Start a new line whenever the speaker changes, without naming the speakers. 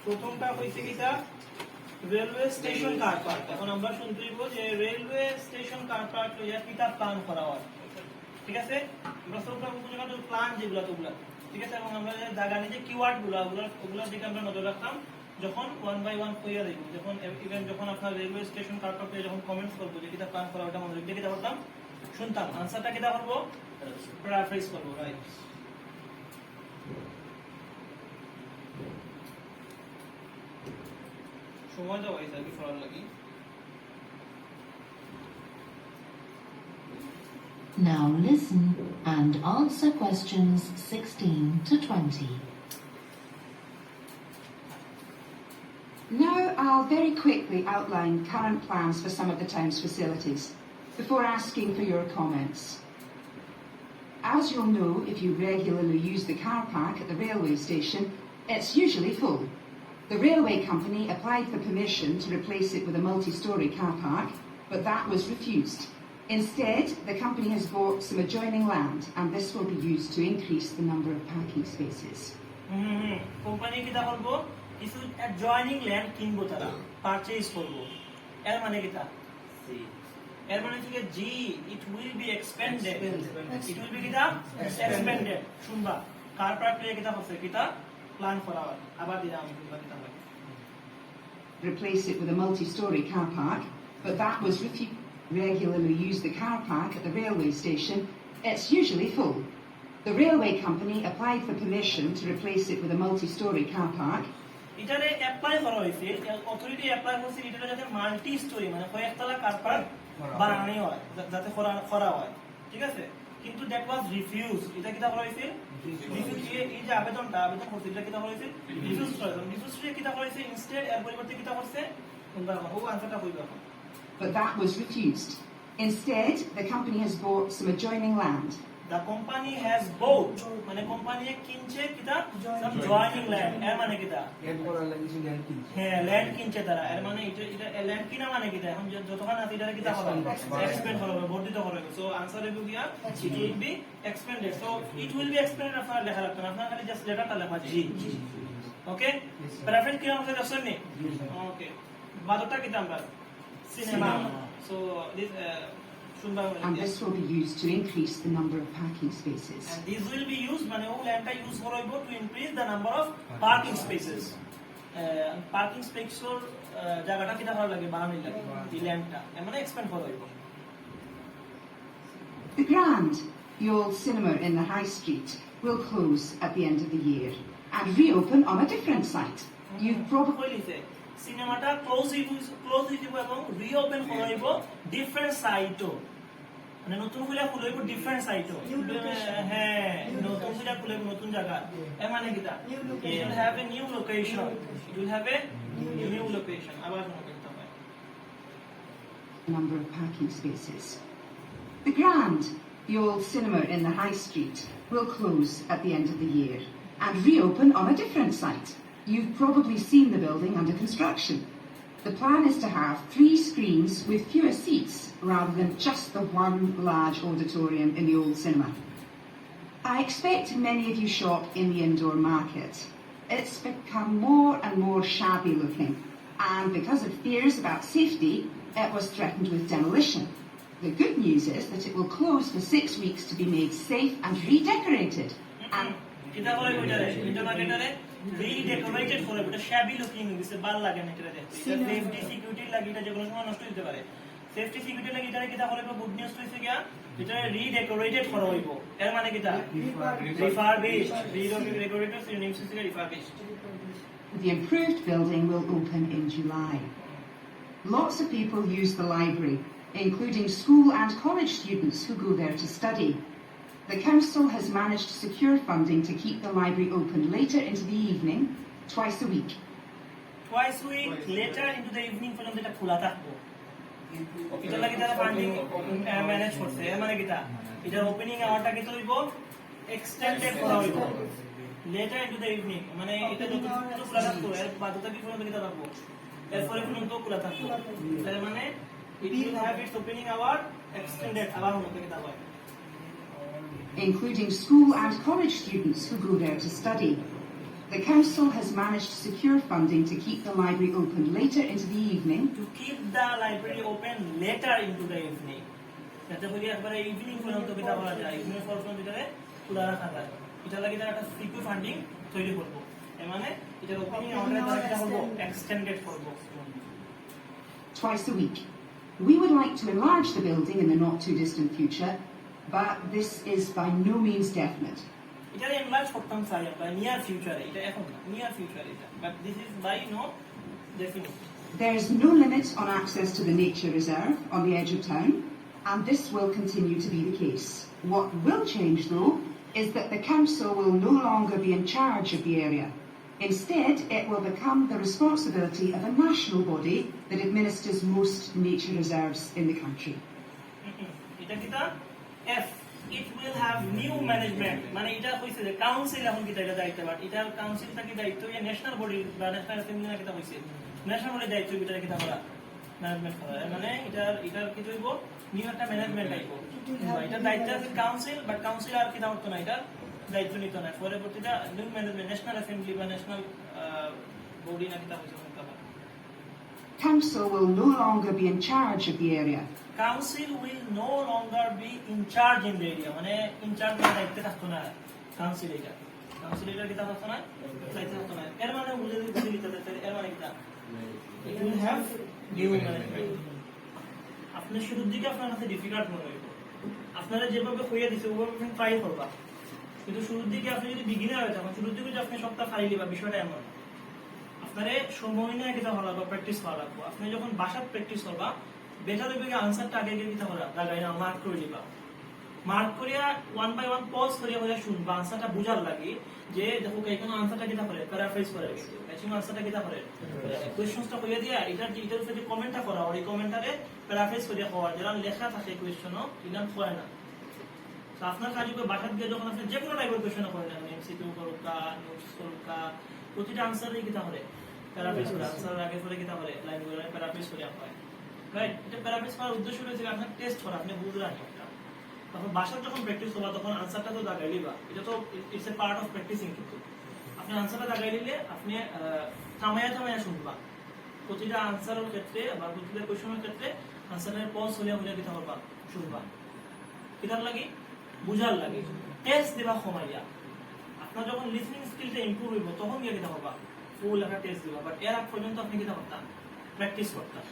প্রথমটা হইছে কিটা রেলওয়ে স্টেশন কার পার্ক। এখন আমরা শুনতেইব যে রেলওয়ে স্টেশন কার পার্ক লইয়া কিটা প্ল্যান করা হয়, ঠিক আছে। আমরা সবটা বুঝলাম যে প্ল্যান যেগুলো তোগুলা, ঠিক আছে। এবং আমরা যে জায়গা নিয়ে যে কিওয়ার্ড ওগুলা দিকে আমরা নজর রাখতাম যখন 1 বাই 1 কইয়া দেব, যখন ইভেন যখন আপনার রেলওয়ে স্টেশন কার পার্কে যখন কমেন্টস করব যে কিটা প্ল্যান করা ওটা মনে রেখে কিটা করতাম, শুনতাম, আনসারটা কিটা করব, প্যারাফ্রেজ করব, রাইট। সময় দাও এই সাইড ফরার লাগি।
Now listen and answer questions 16 to 20.
Now I'll very quickly outline current plans for some of the town's facilities before asking for your comments. As you'll know if you regularly use the car park at the railway station, it's usually full. The railway company applied for permission to replace it with a multi-storey car park, but that was refused. Instead, the company has bought some adjoining land, and this will be used to increase the number of parking spaces.
Company কিটা করব, কিছু adjoining land কিনবো, তারা purchase করব। এর মানে কিটা C, এর মানে হচ্ছে G, it will be expended, it will be কিটা এক্সপেন্ডেড। শুনবা কার পার্ক লইয়া কিটা হচ্ছে, কিটা প্ল্যান করা হয়। আবার দিলাম কিটা হয়,
replace it with a multi-storey car park, but that was refused. Regularly use the car park at the railway station, it's usually full. The railway company applied for permission to replace it with a multi-storey car park.
এটারে apply করা হয়েছে, authority apply করছে এটা যাতে multi story মানে কয়েকতলা car park বানানো হয়, যাতে করা হয়, ঠিক আছে। কিন্তু দ্যাট ওয়াজ রিফিউজ। এটা কিটা করা হয়েছে, রিফিউজ। এই যে আবেদন করছে এটা কিটা করা হয়েছে, রিফিউজ করা হয়েছে। রিফিউজ কিটা করা হয়েছে, ইনস্টেড এর পরিবর্তে কিটা করছে, তোমরা ও আনসারটা কইবা এখন।
But that was refused. Instead, the company has bought some adjoining land.
The company has bought মানে কোম্পানি কিনছে কিটা some adjoining land, এর মানে কিটা
এড করার লাগি কিছু ল্যান্ড কিনছে,
হ্যাঁ ল্যান্ড কিনছে তারা। এর মানে এটা ল্যান্ড কিনা মানে কিটা, এখন যতক্ষণ আছে এটা কিটা হবে, এক্সপেন্ড হবে, বর্ধিত হবে। সো আনসার হবে গিয়া ইট will be expended. So it will be expended আপনারা লেখা রাখবেন, আপনারা খালি জাস্ট লেটারটা লেখা জি। ওকে, প্রেফারেন্স কি আমাদের দর্শন নেই। ওকে, বাদটা কিটা আমরা cinema. So this
and this will be used to increase the number of parking spaces.
And these will be used মানে ও ল্যান্ডটা ইউজ করা হইব to increase the number of parking spaces. Parking space এর জায়গাটা কিটা ভালো লাগে, বানানোর লাগে এই ল্যান্ডটা মানে এক্সপ্যান্ড করা হইব।
The Grand, the old cinema in the High Street, will close at the end of the year and reopen on a different site. You've probably
সিনেমাটা ক্লোজ হইব এবং রিওপেন করা হইব ডিফারেন্ট সাইটও, মানে নতুন করে খুলে হইব ডিফারেন্ট সাইটও। হ্যাঁ, নতুন করে খুলে নতুন জায়গা, এর মানে কিটা it will have a new location, it will have a new location. আবার শোনা করতে হবে,
number of parking spaces. The Grand, the old cinema in the High Street, will close at the end of the year and reopen on a different site. You've probably seen the building under construction. The plan is to have 3 screens with fewer seats rather than just the one large auditorium in the old cinema. I expect many of you shop in the indoor market. It's become more and more shabby looking, and because of fears about safety, it was threatened with demolition. The good news is that it will close for 6 weeks to be made safe and redecorated. And
রিডেকোরেটেড করে এটা shabby looking দিছে, ভালো লাগে না এটা দেখতে। এটা safety security লাগি, এটা যে কোনো সময় নষ্ট হতে পারে। সেফটি সিকিউরিটি লাগি এটা কিটা হলো গুড নিউজ হইছে গিয়া, এটা রিডেকোরেটেড করা হইব। এর মানে কিটা রিফারবিশড, রিডেকোরেটেড সিনোনিমস হইছে refurbished.
The improved building will open in July. Lots of people use the library, including school and college students who go there to study. The council has managed to secure funding to keep the library open later into the evening, twice a week.
Twice a week, later into the evening পর্যন্ত এটা খোলা থাকবে। এটা লাগি তারা funding manage করছে। এর মানে কিটা এটা ওপেনিং আওয়ারটা কি হইব, এক্সটেন্ডেড করা হইব later into the evening, মানে এটা যত খোলা থাকবে এর বাধ্যতা কি পর্যন্ত কিটা রাখবো, এরপরে পর্যন্ত খোলা থাকবে। তার মানে it will have its opening hour extended, আবার হলো কিটা হয়,
including school and college students who go there to study. The council has managed to secure funding to keep the library open later into the evening
To keep the library open later into the evening. যাতে করে একবারে evening পর্যন্ত কিতা করা যায়, evening পর্যন্ত ভিতরে খোলা রাখা যায়। এটা লাগি তারা একটা সিকিউর ফান্ডিং তৈরি করব। এর মানে এটা ওপেনিং আমাদের দ্বারা কিতা করব, এক্সটেন্ডেড করব।
twice a week. We would like to enlarge the building in the not too distant future, but this is by no means definite.
এটা এনলার্জ করতাম চাই আমরা নিয়ার ফিউচারে, এটা এখন না, নিয়ার ফিউচারে এটা, but this is by no definite.
There is no limit on access to the nature reserve on the edge of town, and this will continue to be the case. What will change, though, is that the council will no longer be in charge of the area. Instead, it will become the responsibility of a national body that administers most nature reserves in the country.
এটা কিতা F, it will have new management, মানে এটা কইছে যে council এখন কিতা এটা দায়িত্ব, বাট এটা কাউন্সিলটা কি দায়িত্ব এই ন্যাশনাল বডি বা ন্যাশনাল অ্যাসেম্বলি না কিতা কইছে, ন্যাশনাল বডির দায়িত্ব কিতা কিতা করা, ম্যানেজমেন্ট করা। মানে এটার কি হইব, নিউ একটা ম্যানেজমেন্ট আইব। এটা দায়িত্ব আছে কাউন্সিল, বাট কাউন্সিল আর কিতা করতে না, এটা দায়িত্ব নিত না। পরবর্তীটা নিউ ম্যানেজমেন্ট, ন্যাশনাল অ্যাসেম্বলি বা ন্যাশনাল বডি না কিতা কইছে।
Council will no longer be in charge of the area.
Council will no longer be in charge in the area, মানে in charge এর দায়িত্ব থাকতো না কাউন্সিল, এটা কাউন্সিল এর কি থাকতো না, দায়িত্ব থাকতো না। এর মানে বুঝে দিতে এর মানে কিটা it will have new management. আপনি শুরুর দিকে আপনার কাছে ডিফিকাল্ট মনে হইব, আপনারা যেভাবে কইয়া দিছে ওভাবে আপনি ট্রাই করবা, কিন্তু শুরুর দিকে আপনি যদি বিগিনার হয়ে থাকেন, শুরুর দিকে যে আপনি সপ্তাহ ফাইলি বা বিষয়টা এমন আপনারে সময় নিয়ে কিতা হলা বা প্র্যাকটিস করা লাগবে। আপনি যখন বাসাত প্র্যাকটিস করবা, বেটার হবে আনসারটা আগে গিয়ে কিতা করা লাগাই না, মার্ক করে দিবা, মার্ক করিয়া ওয়ান বাই ওয়ান পজ করিয়া করিয়া শুনবা, আনসারটা বুঝার লাগে যে দেখো এখানে আনসারটা কিতা করে, প্যারাফ্রেজ করে ম্যাচিং আনসারটা কিতা করে, কোয়েশ্চনটা কইয়া দিয়া এটার উপরে যে কমেন্টটা করা ওই কমেন্টারে প্যারাফ্রেজ করিয়া হওয়া, যারা লেখা থাকে কোয়েশ্চনও ইনাম হয় না। তো আপনার কাজ হবে বাসাত গিয়ে যখন আপনি যে কোনো টাইপের কোয়েশ্চন করেন না, এমসিকিউ করুকা, নোটস করুকা, প্রতিটা আনসারই কিতা করে প্যারাফ্রেজ করে, আনসার আগে পরে কিতা করে লাইনগুলো প্যারাফ্রেজ করিয়া হয়, রাইট। এটা প্যারাফ্রেজ করার উদ্দেশ্য রয়েছে আপনার টেস্ট করা, আপনি বুঝলেন একটা। তখন বাসার যখন প্র্যাকটিস করবা তখন আনসারটা তো দাগাই লিবা, এটা তো it's a part of practising. কিন্তু আপনি আনসারটা দাগাই নিলে আপনি থামায়া শুনবা, প্রতিটা আনসারের ক্ষেত্রে বা প্রতিটা কোয়েশ্চনের ক্ষেত্রে আনসারের পজ হলিয়া হলিয়া কিতা করবা, শুনবা, কিতার লাগি বুঝার লাগে, টেস্ট দিবা কমাইয়া। আপনার যখন লিসনিং স্কিলটা ইমপ্রুভ হইব তখন গিয়ে কিতা করবা, ফুল একটা টেস্ট দিবা, বাট এর আগ পর্যন্ত আপনি কিতা করতাম, প্র্যাকটিস করতাম।